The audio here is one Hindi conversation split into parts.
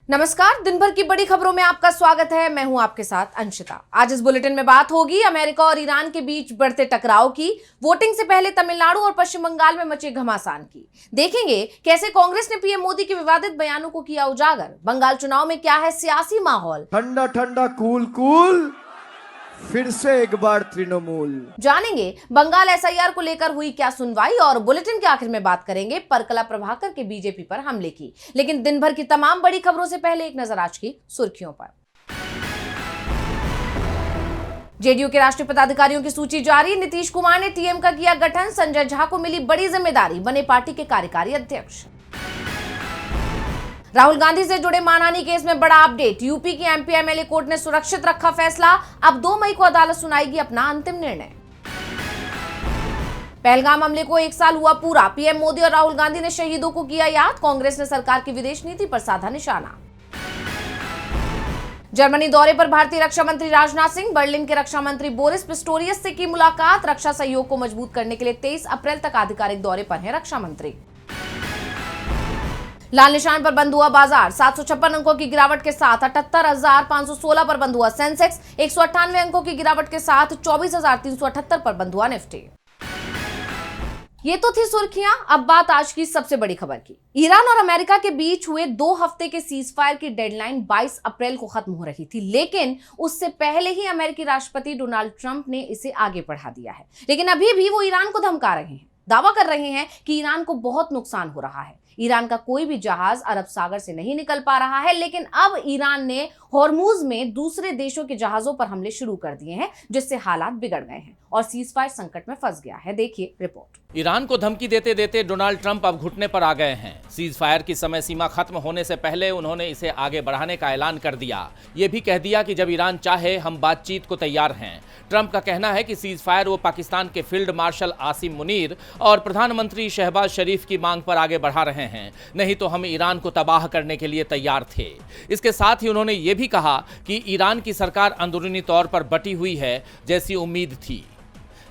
नमस्कार, दिन भर की बड़ी खबरों में आपका स्वागत है। मैं हूं आपके साथ अंशिता। आज इस बुलेटिन में बात होगी अमेरिका और ईरान के बीच बढ़ते टकराव की, वोटिंग से पहले तमिलनाडु और पश्चिम बंगाल में मचे घमासान की। देखेंगे कैसे कांग्रेस ने पीएम मोदी के विवादित बयानों को किया उजागर। बंगाल चुनाव में क्या है सियासी माहौल। ठंडा ठंडा कूल कूल, फिर से एक बार तृणमूल। जानेंगे बंगाल एसआईआर को लेकर हुई क्या सुनवाई, और बुलेटिन के आखिर में बात करेंगे परकला प्रभाकर के बीजेपी पर हमले की। लेकिन दिन भर की तमाम बड़ी खबरों से पहले एक नजर आज की सुर्खियों पर। जेडीयू के राष्ट्रीय पदाधिकारियों की सूची जारी। नीतीश कुमार ने टीएम का किया गठन। संजय झा को मिली बड़ी जिम्मेदारी, बने पार्टी के कार्यकारी अध्यक्ष। राहुल गांधी से जुड़े मानहानि केस में बड़ा अपडेट। यूपी की एमपी एमएलए कोर्ट ने सुरक्षित रखा फैसला। अब 2 मई को अदालत सुनाएगी अपना अंतिम निर्णय। पहलगाम हमले को 1 साल हुआ पूरा। पीएम मोदी और राहुल गांधी ने शहीदों को किया याद। कांग्रेस ने सरकार की विदेश नीति पर साधा निशाना। जर्मनी दौरे पर भारतीय रक्षा मंत्री राजनाथ सिंह। बर्लिन के रक्षा मंत्री बोरिस पिस्टोरियस से की मुलाकात। रक्षा सहयोग को मजबूत करने के लिए 23 अप्रैल तक आधिकारिक दौरे पर हैं रक्षा मंत्री। लाल निशान पर बंद हुआ बाजार। 756 अंकों की गिरावट के साथ 78,516 पर बंद हुआ सेंसेक्स। 198 अंकों की गिरावट के साथ 24,378 पर बंद हुआ निफ्टी। ये तो थी सुर्खियां। अब बात आज की सबसे बड़ी खबर की। ईरान और अमेरिका के बीच हुए 2 हफ्ते के सीज फायर की डेडलाइन 22 अप्रैल को खत्म हो रही थी, लेकिन उससे पहले ही अमेरिकी राष्ट्रपति डोनाल्ड ट्रंप ने इसे आगे बढ़ा दिया है। लेकिन अभी भी वो ईरान को धमका रहे हैं, दावा कर रहे हैं कि ईरान को बहुत नुकसान हो रहा है। ईरान का कोई भी जहाज अरब सागर से नहीं निकल पा रहा है, लेकिन अब ईरान ने हॉर्मुज में दूसरे देशों के जहाजों पर हमले शुरू कर दिए हैं, जिससे हालात बिगड़ गए हैं और सीजफायर संकट में फंस गया है। देखिए रिपोर्ट। ईरान को धमकी देते देते डोनाल्ड ट्रंप अब घुटने पर आ गए हैं। सीजफायर की समय सीमा खत्म होने से पहले उन्होंने इसे आगे बढ़ाने का ऐलान कर दिया। ये भी कह दिया कि जब ईरान चाहे हम बातचीत को तैयार हैं। ट्रंप का कहना है कि सीजफायर वो पाकिस्तान के फील्ड मार्शल आसिम मुनीर और प्रधानमंत्री शहबाज शरीफ की मांग पर आगे बढ़ा रहे हैं, नहीं तो हम ईरान को तबाह करने के लिए तैयार थे। इसके साथ ही उन्होंने ये भी कहा कि ईरान की सरकार अंदरूनी तौर पर बटी हुई है, जैसी उम्मीद थी।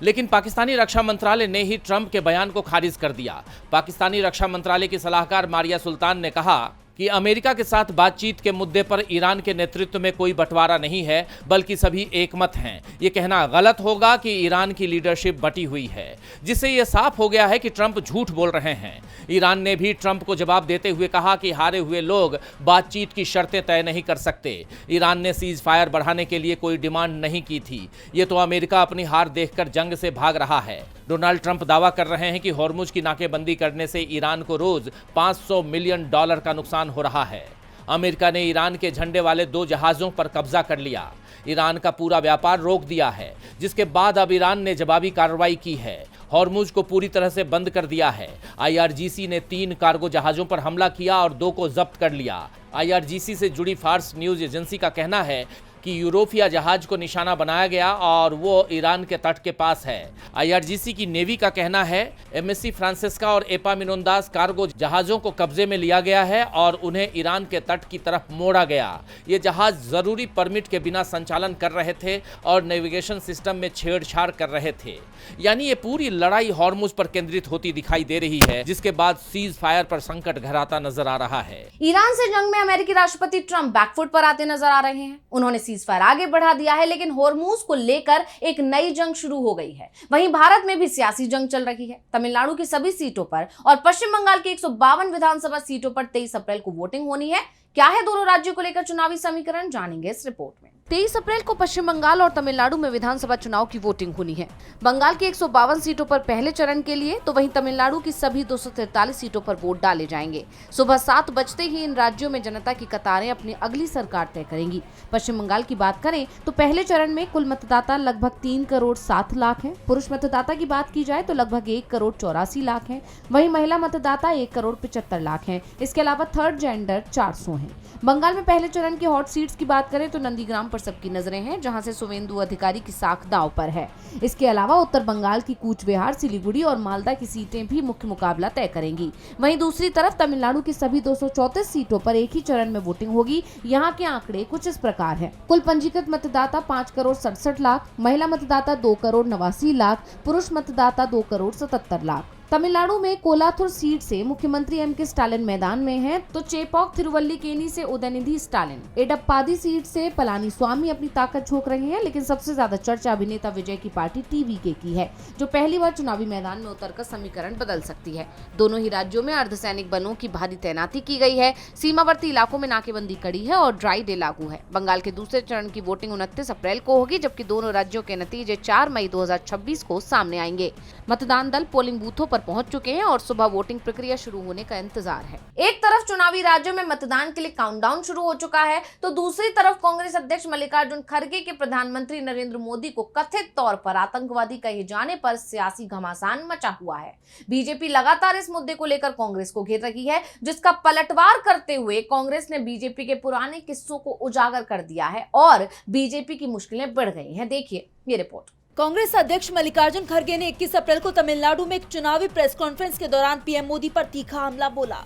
लेकिन पाकिस्तानी रक्षा मंत्रालय ने ही ट्रंप के बयान को खारिज कर दिया। पाकिस्तानी रक्षा मंत्रालय की सलाहकार मारिया सुल्तान ने कहा कि अमेरिका के साथ बातचीत के मुद्दे पर ईरान के नेतृत्व में कोई बंटवारा नहीं है, बल्कि सभी एकमत हैं। ये कहना गलत होगा कि ईरान की लीडरशिप बटी हुई है, जिससे ये साफ हो गया है कि ट्रंप झूठ बोल रहे हैं। ईरान ने भी ट्रंप को जवाब देते हुए कहा कि हारे हुए लोग बातचीत की शर्तें तय नहीं कर सकते। ईरान ने सीज फायर बढ़ाने के लिए कोई डिमांड नहीं की थी। ये तो अमेरिका अपनी हार देखकर जंग से भाग रहा है। डोनाल्ड ट्रंप दावा कर रहे हैं कि हॉर्मुज की नाकेबंदी करने से ईरान को रोज $500 मिलियन का नुकसान हो रहा है। अमेरिका ने ईरान के झंडे वाले 2 जहाजों पर कब्जा कर लिया। ईरान का पूरा व्यापार रोक दिया है, जिसके बाद अब ईरान ने जवाबी कार्रवाई की है। हॉर्मुज को पूरी तरह से बंद कर दिया है। आईआरजीसी ने 3 कार्गो जहाजों पर हमला किया और 2 को जब्त कर लिया। आईआरजीसी से जुड़ी फार्स न्यूज एजेंसी का कहना है कि यूरोपिया जहाज को निशाना बनाया गया और वो ईरान के तट के पास है। आईआरजीसी की नेवी का कहना है एमएससी फ्रांसिस्का और एपामिनोंदास कार्गो जहाजों को कब्जे में लिया गया है और उन्हें ईरान के तट की तरफ मोड़ा गया। ये जहाज जरूरी परमिट के बिना संचालन कर रहे थे और नेविगेशन सिस्टम में छेड़छाड़ कर रहे थे। यानी ये पूरी लड़ाई हॉर्मुज पर केंद्रित होती दिखाई दे रही है, जिसके बाद सीज फायर पर संकट घराता नजर आ रहा है। ईरान से जंग में अमेरिकी राष्ट्रपति ट्रंप बैकफुट पर आते नजर आ रहे हैं। उन्होंने सीजफायर आगे बढ़ा दिया है, लेकिन हॉर्मुज को लेकर एक नई जंग शुरू हो गई है। वहीं भारत में भी सियासी जंग चल रही है। तमिलनाडु की सभी सीटों पर और पश्चिम बंगाल की 152 विधानसभा सीटों पर 23 अप्रैल को वोटिंग होनी है। क्या है दोनों राज्यों को लेकर चुनावी समीकरण, जानेंगे इस रिपोर्ट में। 23 अप्रैल को पश्चिम बंगाल और तमिलनाडु में विधानसभा चुनाव की वोटिंग होनी है। बंगाल की 152 सीटों पर पहले चरण के लिए, तो वहीं तमिलनाडु की सभी 243 सीटों पर वोट डाले जाएंगे। सुबह 7 बजते ही इन राज्यों में जनता की कतारें अपनी अगली सरकार तय करेंगी। पश्चिम बंगाल की बात करें तो पहले चरण में कुल मतदाता लगभग 3 करोड़ 7 लाख हैं। पुरुष मतदाता की बात की जाए तो लगभग 1 करोड़ 84 लाख हैं। वहीं महिला मतदाता 1 करोड़ 75 लाख हैं। इसके अलावा थर्ड जेंडर 400 हैं। बंगाल में पहले चरण की हॉट सीट्स की बात करें तो नंदीग्राम पर सबकी नजरें हैं, जहां से शुवेंदु अधिकारी की साख दांव पर है। इसके अलावा उत्तर बंगाल की कूच बिहार, सिलीगुड़ी और मालदा की सीटें भी मुख्य मुकाबला तय करेंगी। वहीं दूसरी तरफ तमिलनाडु की सभी 234 सीटों पर एक ही चरण में वोटिंग होगी। यहाँ के आंकड़े कुछ इस प्रकार हैं। कुल पंजीकृत मतदाता 5 करोड़ 67 लाख, महिला मतदाता 2 करोड़ 89 लाख, पुरुष मतदाता 2 करोड़ 77 लाख। तमिलनाडु में कोलाथुर सीट से मुख्यमंत्री एम के स्टालिन मैदान में हैं, तो चेपॉक थिरुवल्लीकेनी से उदयनिधि स्टालिन, एडप्पादी सीट से पलानीस्वामी अपनी ताकत झोंक रहे हैं। लेकिन सबसे ज्यादा चर्चा अभिनेता विजय की पार्टी टीवीके की है, जो पहली बार चुनावी मैदान में उतरकर समीकरण बदल सकती है। दोनों ही राज्यों में अर्धसैनिक बलों की भारी तैनाती की गई है, सीमावर्ती इलाकों में नाकेबंदी कड़ी है और ड्राई डे लागू है। बंगाल के दूसरे चरण की वोटिंग 29 अप्रैल को होगी, जबकि दोनों राज्यों के नतीजे 4 मई 2026 को सामने आएंगे। मतदान दल पोलिंग बूथों पर पहुंच चुके हैं और सुबह वोटिंग प्रक्रिया शुरू होने का इंतजार है। एक तरफ चुनावी राज्यों में मतदान के लिए काउंटडाउन शुरू हो चुका है, तो दूसरी तरफ कांग्रेस अध्यक्ष मल्लिकार्जुन खड़गे के प्रधानमंत्री नरेंद्र मोदी को कथित तौर पर आतंकवादी कहे जाने पर सियासी घमासान मचा हुआ है। बीजेपी लगातार इस मुद्दे को लेकर कांग्रेस को घेर रही है, जिसका पलटवार करते हुए कांग्रेस ने बीजेपी के पुराने किस्सों को उजागर कर दिया है और बीजेपी की मुश्किलें बढ़ गई हैं। देखिए ये रिपोर्ट। कांग्रेस अध्यक्ष मल्लिकार्जुन खड़गे ने 21 अप्रैल को तमिलनाडु में एक चुनावी प्रेस कॉन्फ्रेंस के दौरान पीएम मोदी पर तीखा हमला बोला।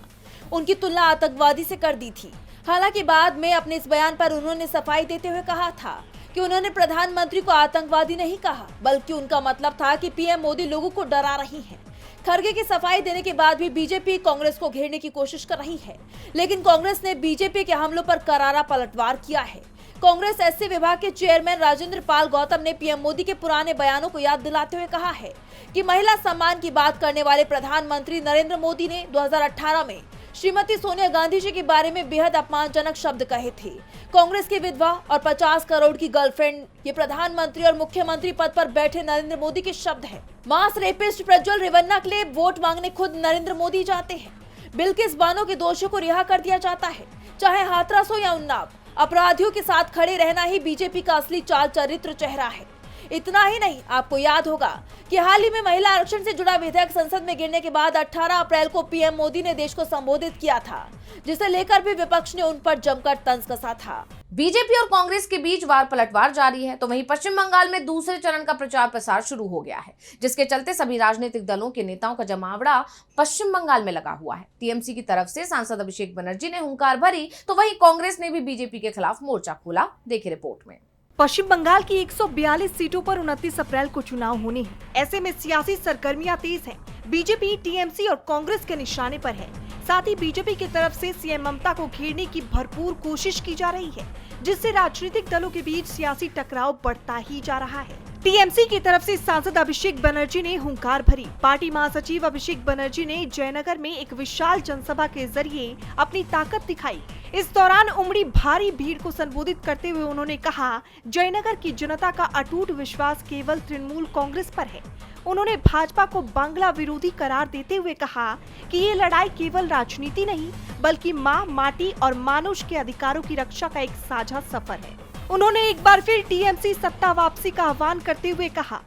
उनकी तुलना आतंकवादी से कर दी थी। हालांकि बाद में अपने इस बयान पर उन्होंने सफाई देते हुए कहा था कि उन्होंने प्रधानमंत्री को आतंकवादी नहीं कहा, बल्कि उनका मतलब था कि पीएम मोदी लोगों को डरा रही है। खड़गे की सफाई देने के बाद भी बीजेपी कांग्रेस को घेरने की कोशिश कर रही है, लेकिन कांग्रेस ने बीजेपी के हमलों पर करारा पलटवार किया है। कांग्रेस एससी विभाग के चेयरमैन राजेंद्र पाल गौतम ने पीएम मोदी के पुराने बयानों को याद दिलाते हुए कहा है कि महिला सम्मान की बात करने वाले प्रधानमंत्री नरेंद्र मोदी ने 2018 में श्रीमती सोनिया गांधी जी के बारे में बेहद अपमानजनक शब्द कहे थे। कांग्रेस की विधवा और 50 करोड़ की गर्लफ्रेंड, ये प्रधानमंत्री और मुख्यमंत्री पद पर बैठे नरेंद्र मोदी के शब्द हैं। मास रेपिस्ट प्रज्वल रेवन्ना के लिए वोट मांगने खुद नरेंद्र मोदी जाते हैं। बिल्किस बानो के दोषियों को रिहा कर दिया जाता है, चाहे हाथरस हो या उन्नाव। अपराधियों के साथ खड़े रहना ही बीजेपी का असली चाल चरित्र चेहरा है। इतना ही नहीं, आपको याद होगा कि हाल ही में महिला आरक्षण से जुड़ा विधेयक संसद में गिरने के बाद 18 अप्रैल को पीएम मोदी ने देश को संबोधित किया था, जिसे लेकर भी विपक्ष ने उन पर जमकर तंज कसा था। बीजेपी और कांग्रेस के बीच वार पलटवार जारी है, तो वहीं पश्चिम बंगाल में दूसरे चरण का प्रचार प्रसार शुरू हो गया है, जिसके चलते सभी राजनीतिक दलों के नेताओं का जमावड़ा पश्चिम बंगाल में लगा हुआ है। टीएमसी की तरफ से सांसद अभिषेक बनर्जी ने हुंकार भरी, तो वहीं कांग्रेस ने भी बीजेपी के खिलाफ मोर्चा खोला। देखिए रिपोर्ट में। पश्चिम बंगाल की 142 सीटों पर 29 अप्रैल को चुनाव होने हैं। ऐसे में सियासी सरगर्मियां तेज हैं। बीजेपी, टीएमसी और कांग्रेस के निशाने पर है। साथ ही बीजेपी की तरफ से सीएम ममता को घेरने की भरपूर कोशिश की जा रही है, जिससे राजनीतिक दलों के बीच सियासी टकराव बढ़ता ही जा रहा है। टीएमसी की तरफ से सांसद अभिषेक बनर्जी ने हुंकार भरी। पार्टी महासचिव अभिषेक बनर्जी ने जयनगर में एक विशाल जनसभा के जरिए अपनी ताकत दिखाई। इस दौरान उमड़ी भारी भीड़ को संबोधित करते हुए उन्होंने कहा, जयनगर की जनता का अटूट विश्वास केवल तृणमूल कांग्रेस पर है। उन्होंने भाजपा को बांग्ला विरोधी करार देते हुए कहा कि ये लड़ाई केवल राजनीति नहीं, बल्कि माँ, माटी और मानुष के अधिकारों की रक्षा का एक साझा सफर है। उन्होंने एक बार फिर टीएमसी सत्ता वापसी का आह्वान करते हुए कहा,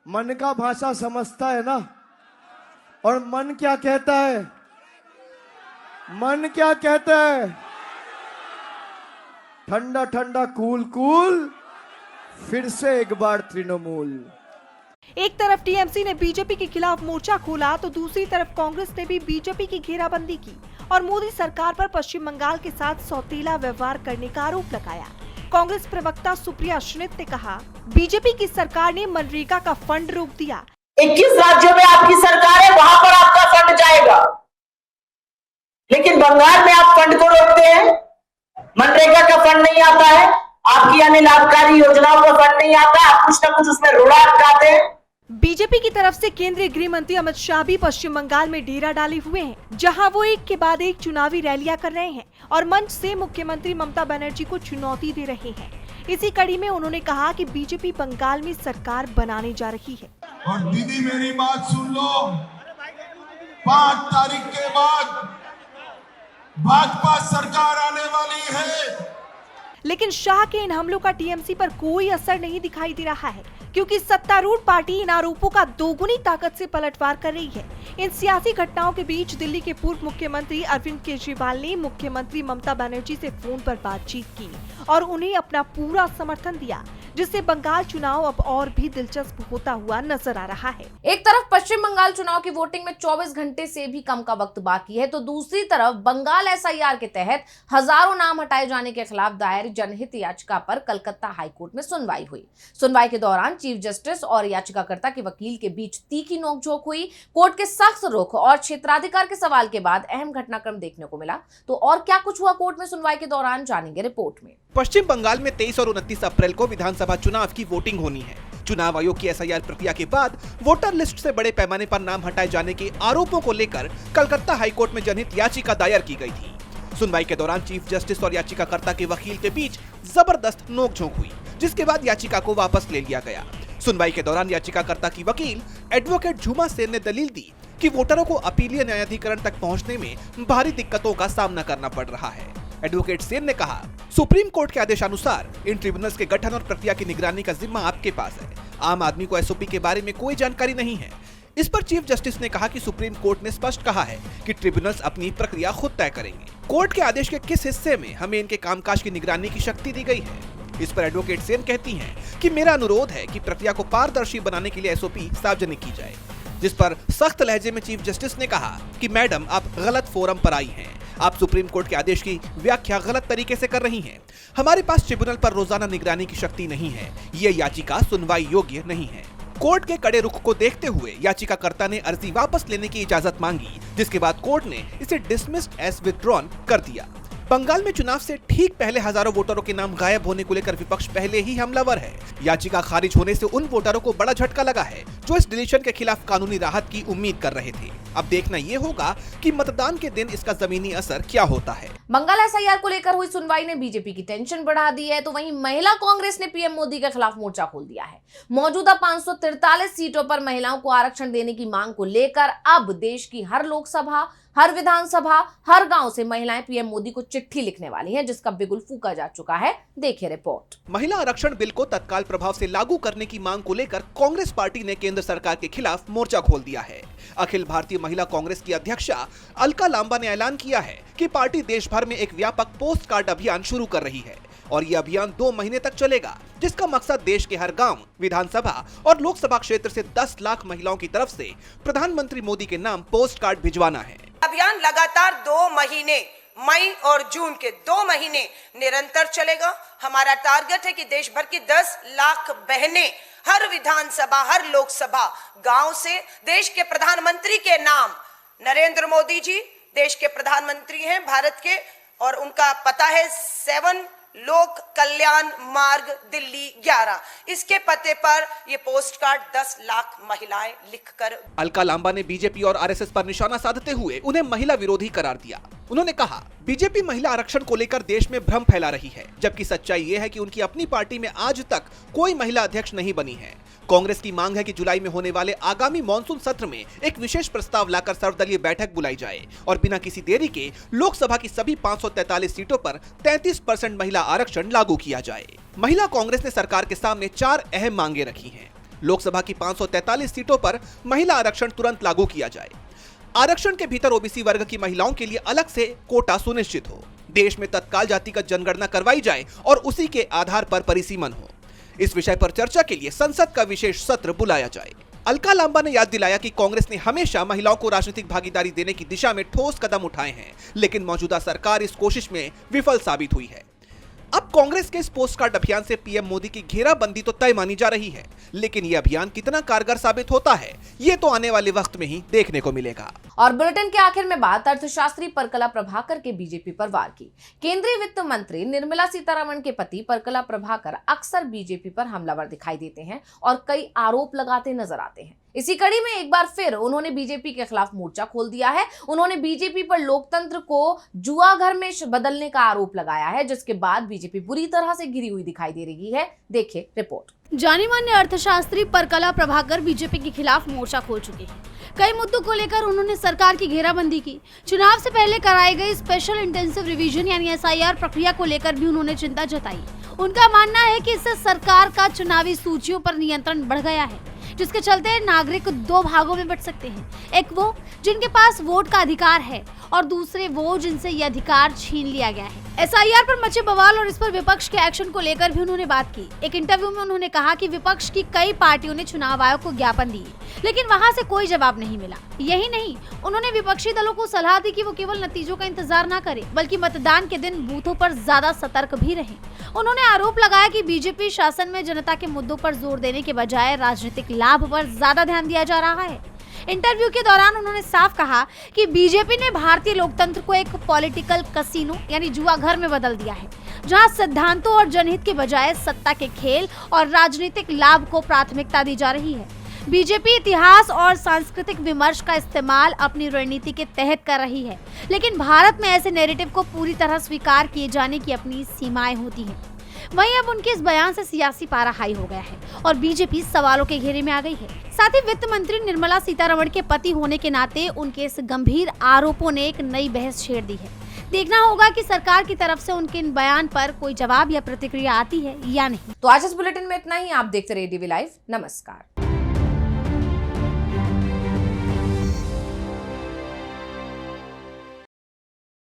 मन का भाषा समझता है ना, और मन क्या कहता है, मन क्या कहता है, ठंडा ठंडा कूल कूल, फिर से एक बार तृणमूल। एक तरफ टीएमसी ने बीजेपी के खिलाफ मोर्चा खोला, तो दूसरी तरफ कांग्रेस ने भी बीजेपी की घेराबंदी की और मोदी सरकार पर पश्चिम बंगाल के साथ सौतेला व्यवहार करने का आरोप लगाया। कांग्रेस प्रवक्ता सुप्रिया श्रित ने कहा, बीजेपी की सरकार ने मनरेगा का फंड रोक दिया। 21 राज्यों में आपकी सरकार है, वहां पर आपका फंड जाएगा, लेकिन बंगाल में आप फंड को रोकते हैं। मनरेगा का फंड नहीं आता है, आपकी अन्य लाभकारी योजनाओं का फंड नहीं आता, आप कुछ न कुछ उसमें रोड़ा अटकाते हैं। बीजेपी की तरफ से केंद्रीय गृह मंत्री अमित शाह भी पश्चिम बंगाल में डेरा डाले हुए हैं, जहां वो एक के बाद एक चुनावी रैलियां कर रहे हैं और मंच से मुख्यमंत्री ममता बनर्जी को चुनौती दे रहे हैं। इसी कड़ी में उन्होंने कहा कि बीजेपी बंगाल में सरकार बनाने जा रही है। और दीदी मेरी बात सुन लो, 5 तारीख के बाद भाजपा सरकार आने वाली है। लेकिन शाह के इन हमलों का टीएमसी पर कोई असर नहीं दिखाई दे रहा है, क्योंकि सत्तारूढ़ पार्टी इन आरोपों का दोगुनी ताकत से पलटवार कर रही है। इन सियासी घटनाओं के बीच दिल्ली के पूर्व मुख्यमंत्री अरविंद केजरीवाल ने मुख्यमंत्री ममता बनर्जी से फोन पर बातचीत की और उन्हें अपना पूरा समर्थन दिया। जिससे बंगाल चुनाव अब और भी दिलचस्प होता हुआ नजर आ रहा है। एक तरफ पश्चिम बंगाल चुनाव की वोटिंग में 24 घंटे से भी कम का वक्त बाकी है, तो दूसरी तरफ बंगाल एसआईआर के तहत हजारों नाम हटाए जाने के खिलाफ दायर जनहित याचिका पर कलकत्ता हाईकोर्ट में सुनवाई हुई। सुनवाई के दौरान चीफ जस्टिस और याचिकाकर्ता के वकील के बीच तीखी नोकझोंक हुई। कोर्ट के सख्त रुख और क्षेत्राधिकार के सवाल के बाद अहम घटनाक्रम देखने को मिला। तो और क्या कुछ हुआ कोर्ट में सुनवाई के दौरान, जानेंगे रिपोर्ट में। पश्चिम बंगाल में 23 और 29 अप्रैल को विधानसभा चुनाव की वोटिंग होनी है। चुनाव आयोग की एसआईआर प्रक्रिया के बाद वोटर लिस्ट से बड़े पैमाने पर नाम हटाए जाने के आरोपों को लेकर कलकत्ता हाईकोर्ट में जनहित याचिका दायर की गई थी। सुनवाई के दौरान चीफ जस्टिस और याचिकाकर्ता के वकील के बीच जबरदस्त नोकझोंक हुई, जिसके बाद याचिका को वापस ले लिया गया। सुनवाई के दौरान याचिकाकर्ता की वकील एडवोकेट झुमा सेन ने दलील दी कि वोटरों को अपीलीय न्यायाधिकरण तक पहुंचने में भारी दिक्कतों का सामना करना पड़ रहा है। एडवोकेट सेन ने कहा, सुप्रीम कोर्ट के आदेशानुसार इन ट्रिब्यूनल्स के गठन और प्रक्रिया की निगरानी का जिम्मा आपके पास है। आम आदमी को एसओपी के बारे में कोई जानकारी नहीं है। इस पर चीफ जस्टिस ने कहा कि सुप्रीम कोर्ट ने स्पष्ट कहा है कि ट्रिब्यूनल्स अपनी प्रक्रिया खुद तय करेंगे। कोर्ट के आदेश के किस हिस्से में हमें इनके कामकाज की निगरानी की शक्ति दी गई है। इस पर एडवोकेट सेन कहती हैं कि मेरा अनुरोध है कि प्रक्रिया को पारदर्शी बनाने के लिए एसओपी सार्वजनिक की जाए। जिस पर सख्त लहजे में चीफ जस्टिस ने कहा कि मैडम, आप गलत फोरम पर आई हैं। आप सुप्रीम कोर्ट के आदेश की व्याख्या गलत तरीके से कर रही हैं। हमारे पास ट्रिब्यूनल पर रोजाना निगरानी की शक्ति नहीं है। ये याचिका सुनवाई योग्य नहीं है। कोर्ट के कड़े रुख को देखते हुए याचिकाकर्ता ने अर्जी वापस लेने की इजाजत मांगी, जिसके बाद कोर्ट ने इसे डिसमिस्ड एज विथड्रॉन कर दिया। बंगाल में चुनाव से ठीक पहले हजारों वोटरों के नाम गायब होने को लेकर विपक्ष पहले ही हमलावर है। याचिका खारिज होने से उन वोटरों को बड़ा झटका लगा है जो इस डिलीशन के खिलाफ कानूनी राहत की उम्मीद कर रहे थे। अब देखना ये होगा कि मतदान के दिन इसका जमीनी असर क्या होता है। बंगाल एसआईआर को लेकर हुई सुनवाई ने बीजेपी की टेंशन बढ़ा दी है, तो वहीं महिला कांग्रेस ने पीएम मोदी के खिलाफ मोर्चा खोल दिया है। मौजूदा 543 सीटों पर महिलाओं को आरक्षण देने की मांग को लेकर अब देश की हर लोकसभा, हर विधानसभा, हर गांव से महिलाएं पीएम मोदी को चिट्ठी लिखने वाली हैं, जिसका बिगुल फूंका जा चुका है। देखिए रिपोर्ट। महिला आरक्षण बिल को तत्काल प्रभाव से लागू करने की मांग को लेकर कांग्रेस पार्टी ने केंद्र सरकार के खिलाफ मोर्चा खोल दिया है। अखिल भारतीय महिला कांग्रेस की अध्यक्षा अलका लांबा ने ऐलान किया है कि पार्टी देश भर में एक व्यापक पोस्ट कार्ड अभियान शुरू कर रही है और ये अभियान 2 महीने तक चलेगा, जिसका मकसद देश के हर गांव, विधानसभा और लोकसभा क्षेत्र से 10 लाख महिलाओं की तरफ से प्रधानमंत्री मोदी के नाम पोस्ट कार्ड भिजवाना है। अभियान लगातार 2 महीने, मई और जून के 2 महीने निरंतर चलेगा। हमारा टारगेट है कि देश भर की 10 लाख बहनें हर विधानसभा, हर लोकसभा गांव से देश के प्रधानमंत्री के नाम, नरेंद्र मोदी जी देश के प्रधानमंत्री हैं भारत के, और उनका पता है 7 लोक कल्याण मार्ग, दिल्ली 11। इसके पते पर ये पोस्ट कार्ड 10 लाख महिलाएं लिखकर। अलका लांबा ने बीजेपी और आरएसएस पर निशाना साधते हुए उन्हें महिला विरोधी करार दिया। उन्होंने कहा, बीजेपी महिला आरक्षण को लेकर देश में भ्रम फैला रही है, जबकि सच्चाई ये है कि उनकी अपनी पार्टी में आज तक कोई महिला अध्यक्ष नहीं बनी है। कांग्रेस की मांग है कि जुलाई में होने वाले आगामी मॉनसून सत्र में एक विशेष प्रस्ताव लाकर सर्वदलीय बैठक बुलाई जाए और बिना किसी देरी के लोकसभा की सभी 543 सीटों पर 33% महिला आरक्षण लागू किया जाए। महिला कांग्रेस ने सरकार के सामने 4 अहम मांगे रखी हैं। लोकसभा की 543 सीटों पर महिला आरक्षण तुरंत लागू किया जाए। आरक्षण के भीतर ओबीसी वर्ग की महिलाओं के लिए अलग से कोटा सुनिश्चित हो। देश में तत्काल जातिगत जनगणना करवाई जाए और उसी के आधार पर परिसीमन हो। इस विषय पर चर्चा के लिए संसद का विशेष सत्र बुलाया जाए। अलका लांबा ने याद दिलाया कि कांग्रेस ने हमेशा महिलाओं को राजनीतिक भागीदारी देने की दिशा में ठोस कदम उठाए हैं, लेकिन मौजूदा सरकार इस कोशिश में विफल साबित हुई है। अब कांग्रेस के इस पोस्ट कार्ड अभियान से पीएम मोदी की घेराबंदी तो तय मानी जा रही है, लेकिन ये अभियान कितना कारगर साबित होता है, ये तो आने वाले वक्त में ही देखने को मिलेगा। और बुलेटिन के आखिर में बात अर्थशास्त्री परकला प्रभाकर के बीजेपी पर वार की। केंद्रीय वित्त मंत्री निर्मला सीतारमण के पति परकला प्रभाकर अक्सर बीजेपी पर हमलावर दिखाई देते हैं और कई आरोप लगाते नजर आते हैं। इसी कड़ी में एक बार फिर उन्होंने बीजेपी के खिलाफ मोर्चा खोल दिया है। उन्होंने बीजेपी पर लोकतंत्र को जुआ घर में बदलने का आरोप लगाया है, जिसके बाद बीजेपी बुरी तरह से घिरी हुई दिखाई दे रही है। देखिए रिपोर्ट। जाने माने अर्थशास्त्री परकला प्रभाकर बीजेपी के खिलाफ मोर्चा खोल चुके हैं। कई मुद्दों को लेकर उन्होंने सरकार की घेराबंदी की। चुनाव से पहले कराई गई स्पेशल इंटेंसिव रिवीजन यानी एसआईआर प्रक्रिया को लेकर भी उन्होंने चिंता जताई। उनका मानना है कि इससे सरकार का चुनावी सूचियों पर नियंत्रण बढ़ गया है, जिसके चलते नागरिक 2 भागों में बंट सकते हैं। एक वो जिनके पास वोट का अधिकार है और दूसरे वो जिनसे ये अधिकार छीन लिया गया है। एसआईआर पर मचे बवाल और इस पर विपक्ष के एक्शन को लेकर भी उन्होंने बात की। एक इंटरव्यू में उन्होंने कहा कि विपक्ष की कई पार्टियों ने चुनाव आयोग को ज्ञापन दिए, लेकिन वहां से कोई जवाब नहीं मिला। यही नहीं, उन्होंने विपक्षी दलों को सलाह दी कि वो केवल नतीजों का इंतजार न करें, बल्कि मतदान के दिन बूथों पर ज्यादा सतर्क भी रहें। उन्होंने आरोप लगाया कि बीजेपी शासन में जनता के मुद्दों पर जोर देने के बजाय राजनीतिक लाभ पर ज्यादा ध्यान दिया जा रहा है। इंटरव्यू के दौरान उन्होंने साफ कहा कि बीजेपी ने भारतीय लोकतंत्र को एक पॉलिटिकल कसिनो यानी जुआ घर में बदल दिया है, जहां सिद्धांतों और जनहित के बजाय सत्ता के खेल और राजनीतिक लाभ को प्राथमिकता दी जा रही है। बीजेपी इतिहास और सांस्कृतिक विमर्श का इस्तेमाल अपनी रणनीति के तहत कर रही है, लेकिन भारत में ऐसे नैरेटिव को पूरी तरह स्वीकार किए जाने की अपनी सीमाएं होती हैं। वहीं अब उनके इस बयान से सियासी पारा हाई हो गया है और बीजेपी सवालों के घेरे में आ गई है। साथ ही वित्त मंत्री निर्मला सीतारमण के पति होने के नाते उनके इस गंभीर आरोपों ने एक नई बहस छेड़ दी है। देखना होगा कि सरकार की तरफ से उनके इन बयान पर कोई जवाब या प्रतिक्रिया आती है या नहीं। तो आज इस बुलेटिन में इतना ही। आप देखते रहिए डीवी लाइव। नमस्कार।